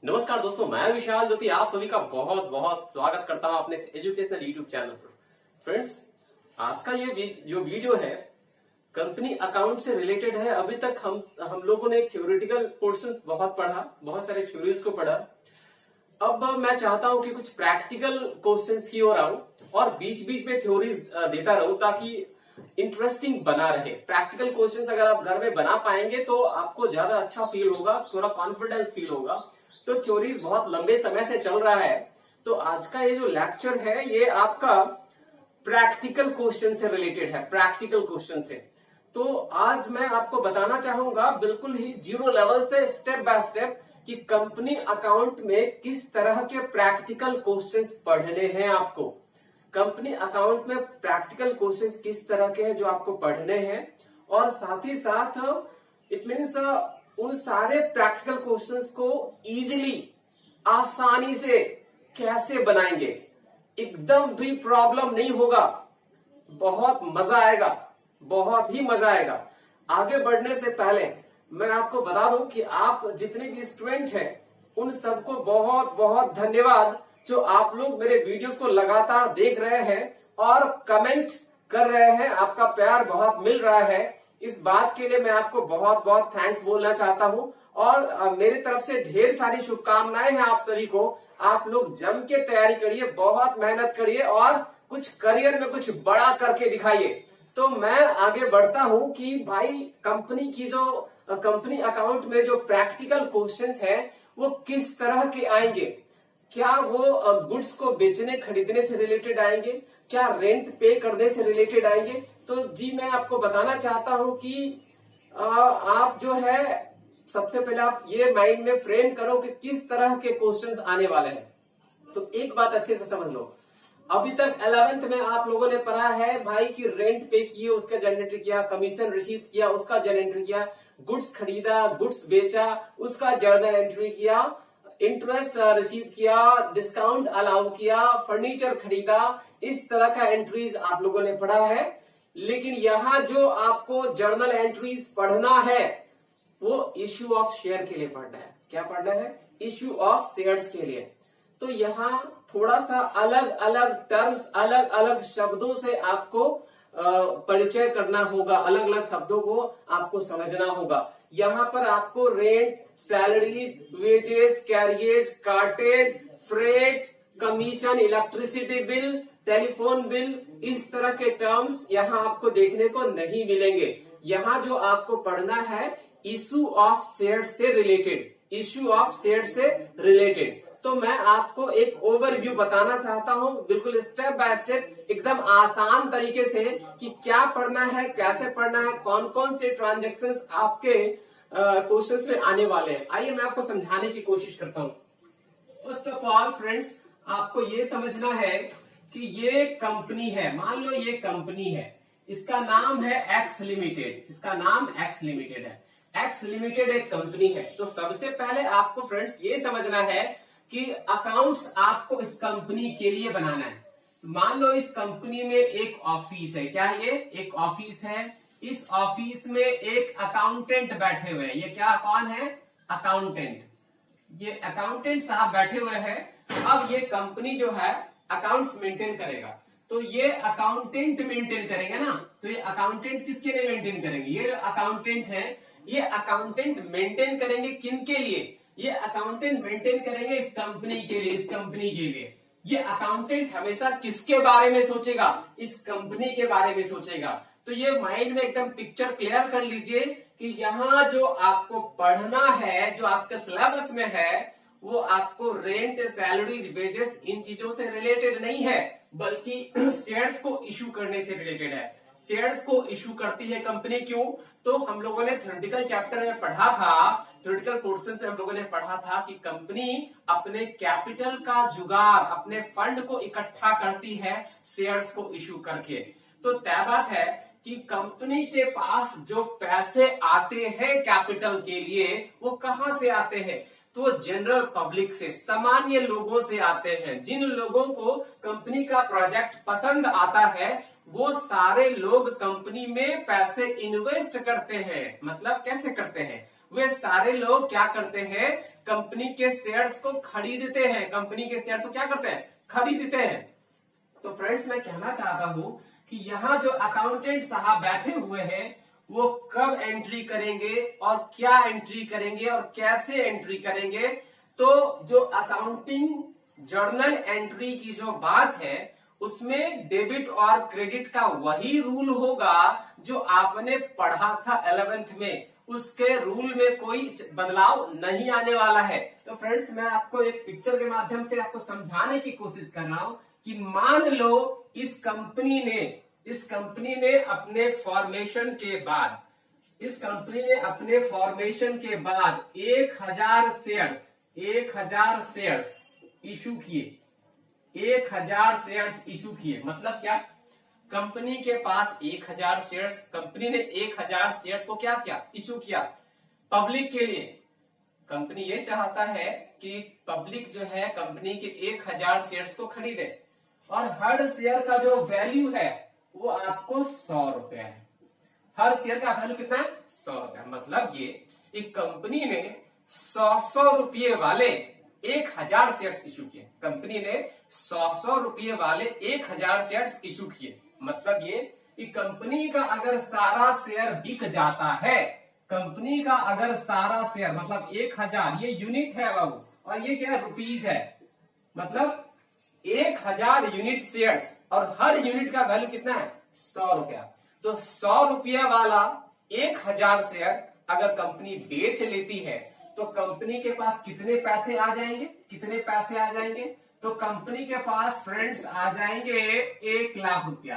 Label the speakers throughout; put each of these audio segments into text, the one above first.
Speaker 1: नमस्कार दोस्तों, मैं विशाल ज्योति आप सभी का बहुत बहुत स्वागत करता हूं अपने एजुकेशनल यूट्यूब चैनल पर। फ्रेंड्स, आज का ये जो वीडियो है कंपनी अकाउंट से रिलेटेड है। अभी तक हम लोगों ने थ्योरेटिकल पोर्शंस बहुत पढ़ा, बहुत सारे थ्योरीज को पढ़ा। अब मैं चाहता हूं कि कुछ प्रैक्टिकल क्वेश्चंस की ओर आऊं और बीच बीच में थ्योरीज देता रहूं ताकि इंटरेस्टिंग बना रहे। प्रैक्टिकल क्वेश्चंस अगर आप घर में बना पाएंगे तो आपको ज्यादा अच्छा फील होगा, थोड़ा कॉन्फिडेंस फील होगा। तो थ्योरीज बहुत लंबे समय से चल रहा है, तो आज का ये जो लेक्चर है ये आपका प्रैक्टिकल क्वेश्चन से रिलेटेड है। प्रैक्टिकल क्वेश्चन से तो आज मैं आपको बताना चाहूंगा बिल्कुल ही जीरो लेवल से स्टेप बाय स्टेप कि कंपनी अकाउंट में किस तरह के प्रैक्टिकल क्वेश्चंस पढ़ने हैं आपको। कंपनी अकाउंट में प्रैक्टिकल क्वेश्चंस किस तरह के हैं जो आपको पढ़ने हैं, और साथ ही साथ इट मीन्स उन सारे प्रैक्टिकल क्वेश्चंस को इजीली, आसानी से कैसे बनाएंगे। एकदम भी प्रॉब्लम नहीं होगा, बहुत मजा आएगा, बहुत ही मजा आएगा। आगे बढ़ने से पहले मैं आपको बता दूं कि आप जितने भी स्टूडेंट हैं उन सबको बहुत बहुत धन्यवाद जो आप लोग मेरे वीडियोस को लगातार देख रहे हैं और कमेंट कर रहे हैं। आपका प्यार बहुत मिल रहा है, इस बात के लिए मैं आपको बहुत बहुत थैंक्स बोलना चाहता हूं। और मेरी तरफ से ढेर सारी शुभकामनाएं हैं आप सभी को। आप लोग जम के तैयारी करिए, बहुत मेहनत करिए और कुछ करियर में कुछ बड़ा करके दिखाइए। तो मैं आगे बढ़ता हूं कि भाई कंपनी की जो कंपनी अकाउंट में जो प्रैक्टिकल क्वेश्चंस है वो किस तरह के आएंगे। क्या वो गुड्स को बेचने खरीदने से रिलेटेड आएंगे, क्या रेंट पे करने से रिलेटेड आएंगे। तो जी मैं आपको बताना चाहता हूं कि आप जो है सबसे पहले आप ये माइंड में फ्रेम करो कि किस तरह के क्वेश्चंस आने वाले हैं। तो एक बात अच्छे से समझ लो, अभी तक 11th में आप लोगों ने पढ़ा है भाई कि रेंट पे किए उसका जनरेटर किया, कमीशन रिसीव किया उसका जनरेटर किया, गुड्स खरीदा गुड्स बेचा उसका जर्नल एंट्री किया, इंटरेस्ट रिसीव किया, डिस्काउंट अलाउ किया, फर्नीचर खरीदा। इस तरह का एंट्रीज आप लोगों ने पढ़ा है। लेकिन यहाँ जो आपको जर्नल एंट्रीज पढ़ना है वो इश्यू ऑफ शेयर के लिए पढ़ना है। क्या पढ़ना है? इश्यू ऑफ शेयर्स के लिए। तो यहाँ थोड़ा सा अलग अलग टर्म्स, अलग अलग शब्दों से आपको परिचय करना होगा, अलग अलग शब्दों को आपको समझना होगा। यहाँ पर आपको rent, salaries, wages, carriage, cartage, freight, commission, electricity bill, telephone bill, इस तरह के टर्म्स यहाँ आपको देखने को नहीं मिलेंगे। यहाँ जो आपको पढ़ना है इशू ऑफ शेयर से रिलेटेड, इशू ऑफ शेयर से रिलेटेड। तो मैं आपको एक ओवरव्यू बताना चाहता हूं, बिल्कुल स्टेप बाय स्टेप, एकदम आसान तरीके से कि क्या पढ़ना है, कैसे पढ़ना है, कौन कौन से ट्रांजैक्शंस आपके क्वेश्चंस में आने वाले हैं। आइए मैं आपको समझाने की कोशिश करता हूं। फर्स्ट ऑफ ऑल फ्रेंड्स, आपको ये समझना है कि ये कंपनी है, मान लो ये कंपनी है, इसका नाम है एक्स लिमिटेड, इसका नाम एक्स लिमिटेड है। एक्स लिमिटेड एक कंपनी है। तो सबसे पहले आपको फ्रेंड्स ये समझना है कि अकाउंट्स आपको इस कंपनी के लिए बनाना है। मान लो इस कंपनी में एक ऑफिस है। क्या है ये? एक ऑफिस है। इस ऑफिस में एक अकाउंटेंट बैठे हुए हैं। ये क्या, कौन है? अकाउंटेंट। ये अकाउंटेंट साहब बैठे हुए हैं। अब ये कंपनी जो है अकाउंट्स मेंटेन करेगा। तो ये अकाउंटेंट मेंटेन करेंगे ना, तो ये अकाउंटेंट किसके लिए मेंटेन करेंगे? ये जो अकाउंटेंट है ये अकाउंटेंट मेंटेन करेंगे किन के लिए? ये अकाउंटेंट मेंटेन करेंगे इस कंपनी के लिए, इस कंपनी के लिए। ये अकाउंटेंट हमेशा किसके बारे में सोचेगा? इस कंपनी के बारे में सोचेगा। तो ये माइंड में एकदम पिक्चर क्लियर कर लीजिए कि यहाँ जो आपको पढ़ना है, जो आपके सिलेबस में है, वो आपको रेंट, सैलरीज, वेजेस, इन चीजों से रिलेटेड नहीं है, बल्कि शेयर्स को इश्यू करने से रिलेटेड है। शेयर्स को इश्यू करती है कंपनी। क्यों? तो हम लोगों ने थ्योरेटिकल चैप्टर में पढ़ा था, थ्योरेटिकल कोर्सेज में हम लोगों ने पढ़ा था कि कंपनी अपने कैपिटल का जुगाड़, अपने फंड को इकट्ठा करती है शेयर्स को इश्यू करके। तो तय बात है कि कंपनी के पास जो पैसे आते हैं कैपिटल के लिए, वो कहां से आते हैं? तो जनरल पब्लिक से, सामान्य लोगों से आते हैं। जिन लोगों को कंपनी का प्रोजेक्ट पसंद आता है वो सारे लोग कंपनी में पैसे इन्वेस्ट करते हैं। मतलब कैसे करते हैं? वे सारे लोग क्या करते हैं, कंपनी के शेयर्स को खरीदते हैं। कंपनी के शेयर्स को क्या करते हैं, खरीदते हैं। तो फ्रेंड्स मैं कहना चाहता हूं कि यहाँ जो अकाउंटेंट साहब बैठे हुए हैं वो कब एंट्री करेंगे और क्या एंट्री करेंगे और कैसे एंट्री करेंगे। तो जो अकाउंटिंग जर्नल एंट्री की जो बात है उसमें डेबिट और क्रेडिट का वही रूल होगा जो आपने पढ़ा था 11th में। उसके रूल में कोई बदलाव नहीं आने वाला है। तो फ्रेंड्स मैं आपको एक पिक्चर के माध्यम से आपको समझाने की कोशिश कर रहा हूं कि मान लो इस कंपनी ने अपने फॉर्मेशन के बाद, इस कंपनी ने अपने फॉर्मेशन के बाद 1000 शेयर्स इशू किए, 1000 शेयर्स इशू किए। मतलब क्या, कंपनी के पास 1000 शेयर्स, कंपनी ने 1000 शेयर्स को क्या किया, इशू किया पब्लिक के लिए। कंपनी ये चाहता है कि पब्लिक जो है कंपनी के 1000 शेयर्स को खरीदे और हर शेयर का जो वैल्यू है वो आपको 100 रुपया है। हर शेयर का वैल्यू कितना है, 100 रुपया। मतलब ये एक कंपनी ने 100 रुपये वाले 1000 शेयर्स इशू किए। कंपनी ने 100 रुपये वाले 1000 शेयर्स इशू किए। मतलब ये कि कंपनी का अगर सारा शेयर बिक जाता है, कंपनी का अगर सारा शेयर मतलब 1000, ये यूनिट है बाबू और ये क्या है, रुपीज है। मतलब 1000 यूनिट शेयर्स और हर यूनिट का वैल्यू कितना है, 100 रुपया। तो 100 रुपया वाला 1000 शेयर अगर कंपनी बेच लेती है तो कंपनी के पास कितने पैसे आ जाएंगे, कितने पैसे आ जाएंगे। तो कंपनी के पास फ्रेंड्स आ जाएंगे 1 लाख रुपया,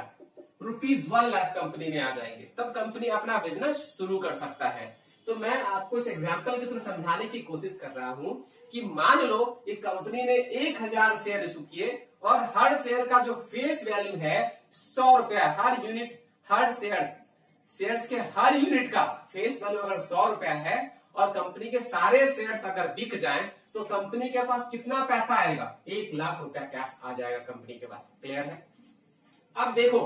Speaker 1: ₹1 लाख कंपनी में आ जाएंगे। तब कंपनी अपना बिजनेस शुरू कर सकता है। तो मैं आपको इस एग्जांपल के थ्रू समझाने की कोशिश कर रहा हूं कि मान लो एक कंपनी ने 1000 शेयर इशू किए और हर शेयर का जो फेस वैल्यू है 100 रुपया। हर यूनिट, हर शेयर्स के हर यूनिट का फेस वैल्यू अगर 100 रुपया है और कंपनी के सारे शेयर्स अगर बिक जाएं तो कंपनी के पास कितना पैसा आएगा, 1 लाख रुपया कैश आ जाएगा कंपनी के पास। क्लियर है। अब देखो,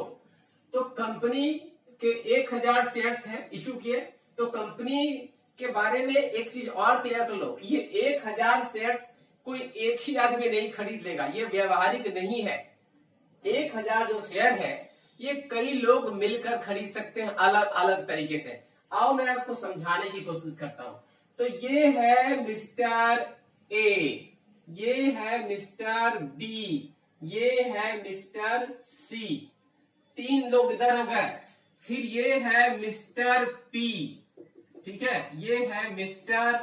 Speaker 1: तो कंपनी के 1000 शेयर्स हैं इशू किए। तो कंपनी के बारे में एक चीज और क्लियर कर लो कि ये 1000 शेयर्स कोई एक ही आदमी नहीं खरीद लेगा, ये व्यवहारिक नहीं है। 1000 जो शेयर है ये कई लोग मिलकर खरीद सकते हैं अलग अलग तरीके से। आओ मैं आपको समझाने की कोशिश करता हूं। तो ये है मिस्टर ए, ये है मिस्टर बी, ये है मिस्टर सी, 3 लोग इधर हो गए। फिर ये है मिस्टर पी, ठीक है, ये है मिस्टर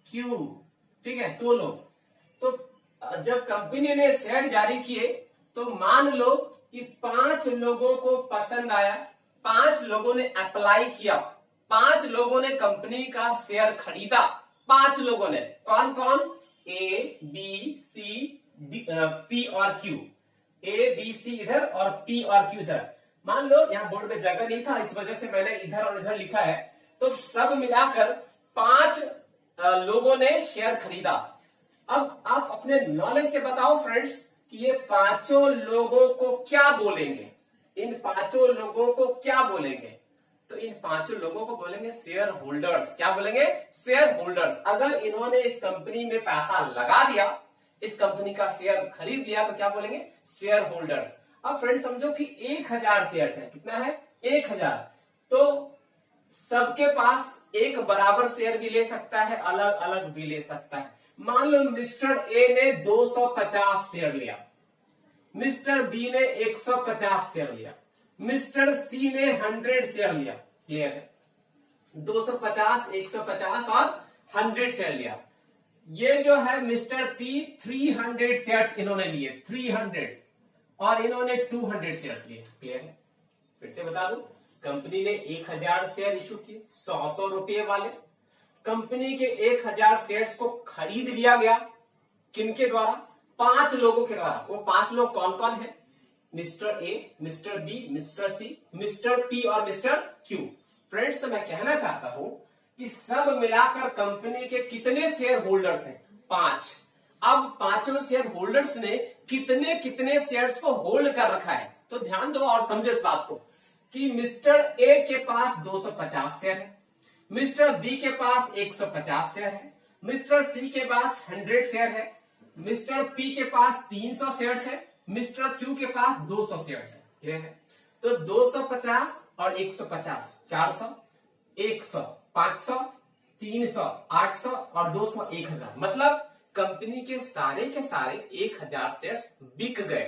Speaker 1: क्यू, ठीक है, 2 लोग। तो जब कंपनी ने शेयर जारी किए तो मान लो कि 5 लोगों को पसंद आया, 5 लोगों ने अप्लाई किया, 5 लोगों ने कंपनी का शेयर खरीदा। 5 लोगों ने, कौन कौन, ए बी सी पी और क्यू, ए बी सी इधर और पी और क्यू इधर। मान लो यहाँ बोर्ड में जगह नहीं था, इस वजह से मैंने इधर और इधर लिखा है। तो सब मिलाकर 5 लोगों ने शेयर खरीदा। अब आप अपने नॉलेज से बताओ फ्रेंड्स कि ये 5 लोगों को क्या बोलेंगे, इन 5 लोगों को क्या बोलेंगे। तो इन 5 लोगों को बोलेंगे शेयर होल्डर्स। क्या बोलेंगे, शेयर होल्डर्स। अगर इन्होंने इस कंपनी में पैसा लगा दिया, इस कंपनी का शेयर खरीद लिया तो क्या बोलेंगे, शेयर होल्डर्स। अब फ्रेंड समझो कि 1000 शेयर है, कितना है, 1000। तो सबके पास एक बराबर शेयर भी ले सकता है, अलग अलग भी ले सकता है। मान लो मिस्टर ए ने 250 शेयर लिया, मिस्टर बी ने 150 शेयर लिया, मिस्टर सी ने 100 शेयर लिया। क्लियर है, 250, 150 और 100 शेयर लिया। ये जो है मिस्टर पी 300 शेयर्स इन्होंने लिए, 300, और इन्होंने 200 शेयर्स लिए। क्लियर है। फिर से बता दूं, कंपनी ने 1000 शेयर इशू किए 100 रुपये वाले। कंपनी के 1000 शेयर्स को खरीद लिया गया, किनके द्वारा, 5 लोगों के द्वारा। वो 5 लोग कौन कौन है, mister A, mister B, mister C, mister P और मिस्टर क्यू। फ्रेंड्स तो मैं कहना चाहता हूं कि सब मिलाकर कंपनी के कितने शेयर होल्डर्स हैं, 5। अब 5 शेयर होल्डर्स ने कितने कितने शेयर्स को होल्ड कर रखा है। तो ध्यान दो और समझो इस बात को कि मिस्टर ए के पास 250 शेयर है, मिस्टर बी के पास 150 शेयर है, मिस्टर सी के पास 100 शेयर है, मिस्टर पी के पास 300 शेयर्स है, मिस्टर क्यू के पास 200 शेयर्स है। क्लियर है? तो 250 और 150 400, 100 500, 300 800 और 200 1000, मतलब कंपनी के सारे 1000 शेयर्स बिक गए।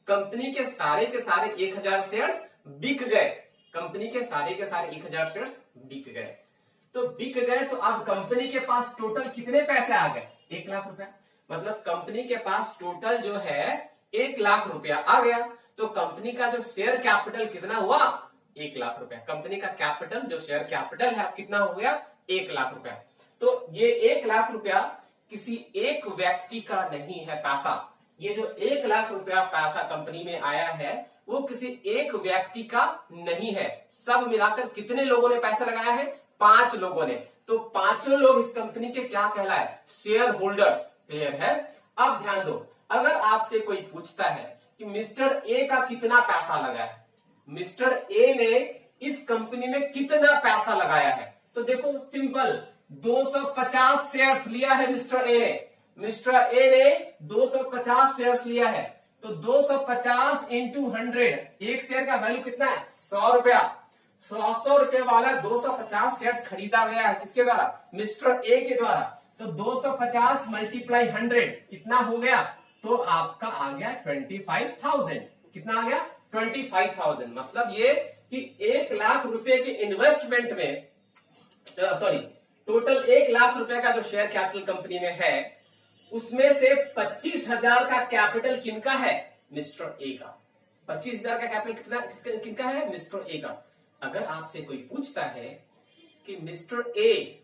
Speaker 1: कंपनी के सारे 1000 शेयर्स बिक गए। कंपनी के सारे 1000 शेयर्स बिक गए। तो बिक गए तो अब कंपनी के पास टोटल कितने पैसे आ गए? 1 लाख रुपया। मतलब कंपनी के पास टोटल जो है 1 लाख रुपया आ गया। तो कंपनी का जो शेयर कैपिटल कितना हुआ? 1 लाख रुपया। कंपनी का कैपिटल जो शेयर कैपिटल है कितना हो गया? 1 लाख रुपया। तो ये 1 लाख रुपया किसी एक व्यक्ति का नहीं है पैसा। ये जो 1 लाख रुपया पैसा कंपनी में आया है वो किसी एक व्यक्ति का नहीं है। सब मिलाकर कितने लोगों ने पैसा लगाया है? 5 लोगों ने। तो पांचों लोग इस कंपनी के क्या कहलाए? Share holders. क्लियर है? अब ध्यान दो, अगर आपसे कोई पूछता है कि मिस्टर ए का कितना पैसा लगा है, मिस्टर ए ने इस कंपनी में कितना पैसा लगाया है, तो देखो सिंपल, 250 शेयर्स लिया है मिस्टर ए ने। मिस्टर ए ने 250 शेयर्स लिया है, तो 250 इंटू 100, एक शेयर का वैल्यू कितना है? 100 रुपया। 100 रुपए वाला 250 शेयर्स खरीदा गया है किसके द्वारा? मिस्टर ए के द्वारा। तो 250 मल्टीप्लाई 100 कितना हो गया? तो आपका आ गया 25,000। कितना आ गया? 25,000। मतलब ये कि 1 लाख रुपए के इन्वेस्टमेंट में, सॉरी, टोटल 1 लाख रुपए का जो शेयर कैपिटल कंपनी में है उसमें से 25,000 का कैपिटल किनका है? मिस्टर ए का। 25,000 का कैपिटल किनका है? मिस्टर ए का। अगर आपसे कोई पूछता है कि मिस्टर ए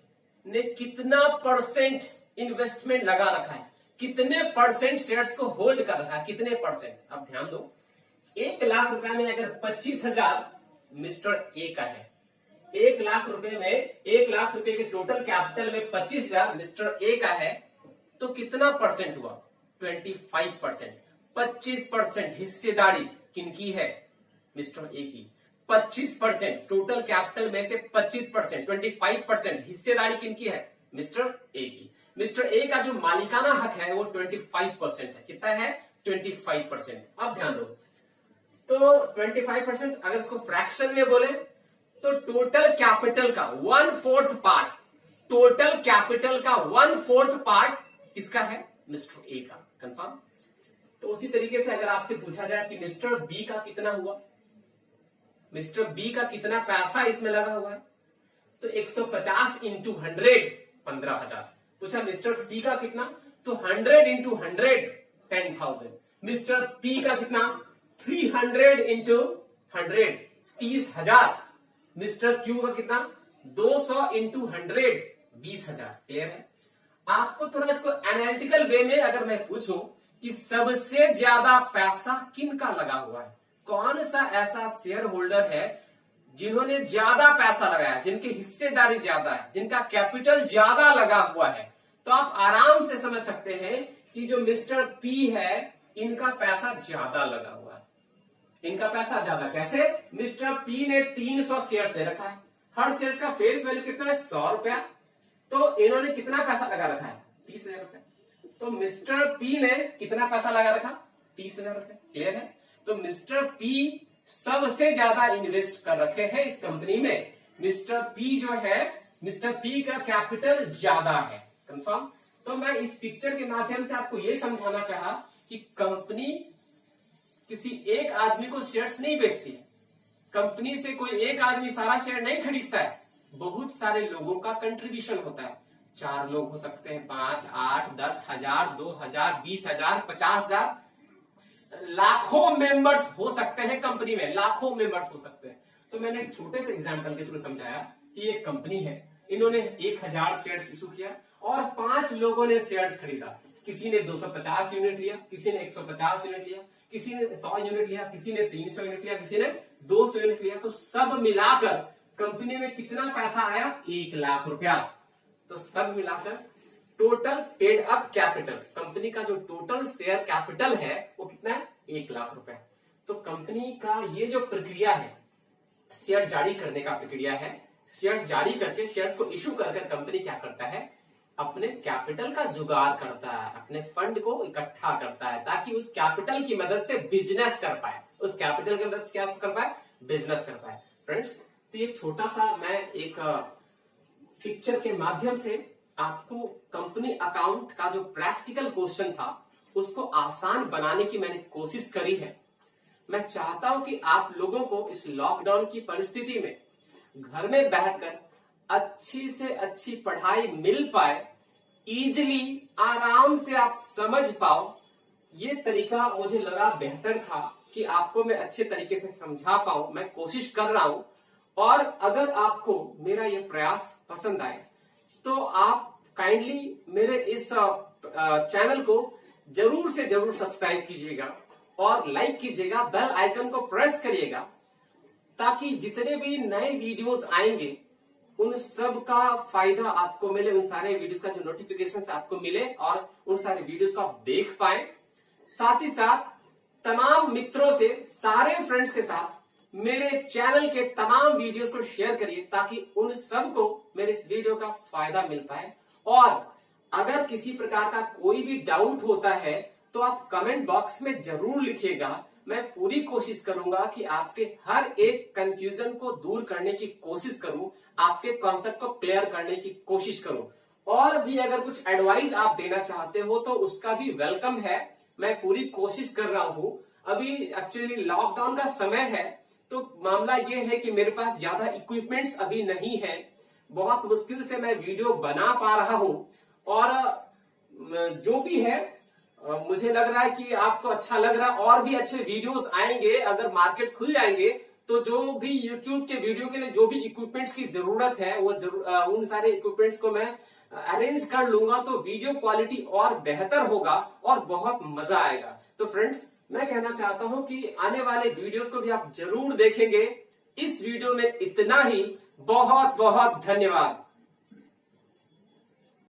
Speaker 1: ने कितना परसेंट इन्वेस्टमेंट लगा रखा है, कितने परसेंट शेयर्स को होल्ड कर रखा है, कितने परसेंट, अब ध्यान दो, 1 लाख रुपए में अगर 25,000 मिस्टर ए का है, 1 लाख रुपए में, 1 लाख रुपए के टोटल कैपिटल में 25,000 मिस्टर ए का है, तो कितना परसेंट हुआ? 25%। 25% हिस्सेदारी किनकी है? मिस्टर ए की। 25% टोटल कैपिटल में से 25%, 25% हिस्सेदारी किनकी है? मिस्टर ए की। मिस्टर ए का जो मालिकाना हक है वो 25% है। कितना है? 25%। अब ध्यान दो, तो 25% अगर इसको फ्रैक्शन में बोले तो टोटल कैपिटल का 1/4 पार्ट, टोटल कैपिटल का 1/4 पार्ट किसका है? मिस्टर ए का। कंफर्म? तो उसी तरीके से अगर आपसे पूछा जाए कि मिस्टर बी का कितना हुआ, मिस्टर बी का कितना पैसा इसमें लगा हुआ है, तो 150 इंटू 100 15,000। पूछा मिस्टर सी का कितना, तो 100 इंटू 100 10,000। मिस्टर पी का कितना, 300 इंटू 100 30,000। मिस्टर क्यू का कितना, 200 इंटू 100 20,000। क्लियर है? आपको थोड़ा इसको एनालिटिकल वे में अगर मैं पूछूं कि सबसे ज्यादा पैसा किनका लगा हुआ है, कौन सा ऐसा शेयर होल्डर है जिन्होंने ज्यादा पैसा लगाया, जिनकी हिस्सेदारी ज्यादा है, जिनका कैपिटल ज्यादा लगा हुआ है, तो आप आराम से समझ सकते हैं कि जो मिस्टर पी है इनका पैसा ज्यादा लगा हुआ है। इनका पैसा ज्यादा कैसे? मिस्टर पी ने 300 शेयर्स दे रखा है, हर शेयर्स का फेस वैल्यू कितना है? 100 रुपया। तो इन्होंने कितना पैसा लगा रखा है? 30,000 रुपया। तो मिस्टर पी ने कितना पैसा लगा रखा? 30,000 रुपया। क्लियर है? तो मिस्टर पी सबसे ज्यादा इन्वेस्ट कर रखे हैं इस कंपनी में। मिस्टर पी जो है, मिस्टर पी का कैपिटल ज्यादा है। कंफर्म? तो मैं इस पिक्चर के माध्यम से आपको यह समझाना चाहा कि कंपनी किसी एक आदमी को शेयर्स नहीं बेचती है। कंपनी से कोई एक आदमी सारा शेयर नहीं खरीदता है, बहुत सारे लोगों का कंट्रीब्यूशन होता है। 4 लोग हो सकते हैं, 5, 8, 10 हजार, 2,000, 20,000, 50,000, लाखों मेंबर्स हो सकते हैं कंपनी में, लाखों मेंबर्स हो सकते हैं। तो मैंने एक छोटे से एग्जांपल के थ्रू समझाया कि ये कंपनी है, इन्होंने 1,000 शेयर्स इशू किया और 5 लोगों ने शेयर्स खरीदा। किसी ने 250 यूनिट लिया, किसी ने 150 यूनिट लिया, किसी ने 100 यूनिट लिया, किसी ने 300 यूनिट लिया, किसी ने 200 यूनिट लिया। तो सब मिलाकर कंपनी में कितना पैसा आया? 1 लाख रुपया। तो सब मिलाकर total paid up capital, company का जो टोटल शेयर कैपिटल है वो कितना है? 1 लाख रुपया। तो कंपनी का ये जो प्रक्रिया है, शेयर जारी करने का प्रक्रिया है, शेयर्स जारी करके, शेयर्स को इशू कर कंपनी क्या करता है, अपने कैपिटल का जुगाड़ करता है, अपने फंड को इकट्ठा करता है ताकि उस कैपिटल की मदद से बिजनेस कर पाए, उस कैपिटल की मदद से क्या कर पाए, बिजनेस कर पाए। फ्रेंड्स, तो ये छोटा सा मैं एक पिक्चर के माध्यम से आपको कंपनी अकाउंट का जो प्रैक्टिकल क्वेश्चन था उसको आसान बनाने की मैंने कोशिश करी है। मैं चाहता हूं कि आप लोगों को इस लॉकडाउन की परिस्थिति में घर में बैठकर अच्छी से अच्छी पढ़ाई मिल पाए, इजीली आराम से आप समझ पाओ। ये तरीका मुझे लगा बेहतर था कि आपको मैं अच्छे तरीके से समझा पाऊं, मैं कोशिश कर रहा हूं। और अगर आपको मेरा ये प्रयास पसंद आए तो आप काइंडली मेरे इस चैनल को जरूर से जरूर सब्सक्राइब कीजिएगा और लाइक कीजिएगा, बेल आइकन को प्रेस करिएगा ताकि जितने भी नए वीडियोस आएंगे उन सब का फायदा आपको मिले, उन सारे वीडियोस का जो नोटिफिकेशन आपको मिले और उन सारे वीडियोस को आप देख पाए। साथ ही साथ तमाम मित्रों से, सारे फ्रेंड्स के साथ मेरे चैनल के तमाम वीडियोस को शेयर करिए ताकि उन सबको मेरे इस वीडियो का फायदा मिल पाए। और अगर किसी प्रकार का कोई भी डाउट होता है तो आप कमेंट बॉक्स में जरूर लिखिएगा। मैं पूरी कोशिश करूंगा कि आपके हर एक कंफ्यूजन को दूर करने की कोशिश करूं, आपके कॉन्सेप्ट को क्लियर करने की कोशिश करूं। और भी अगर कुछ एडवाइस आप देना चाहते हो तो उसका भी वेलकम है, मैं पूरी कोशिश कर रहा हूं। अभी एक्चुअली लॉकडाउन का समय है तो मामला ये है कि मेरे पास ज्यादा इक्विपमेंट्स अभी नहीं है, बहुत मुश्किल से मैं वीडियो बना पा रहा हूं। और जो भी है मुझे लग रहा है कि आपको अच्छा लग रहा है, और भी अच्छे वीडियोस आएंगे। अगर मार्केट खुल जाएंगे तो जो भी यूट्यूब के वीडियो के लिए जो भी इक्विपमेंट्स की जरूरत है वो उन सारे इक्विपमेंट्स को मैं अरेंज कर लूंगा, तो वीडियो क्वालिटी और बेहतर होगा और बहुत मजा आएगा। तो फ्रेंड्स, मैं कहना चाहता हूं कि आने वाले वीडियोस को भी आप जरूर देखेंगे। इस वीडियो में इतना ही, बहुत बहुत धन्यवाद।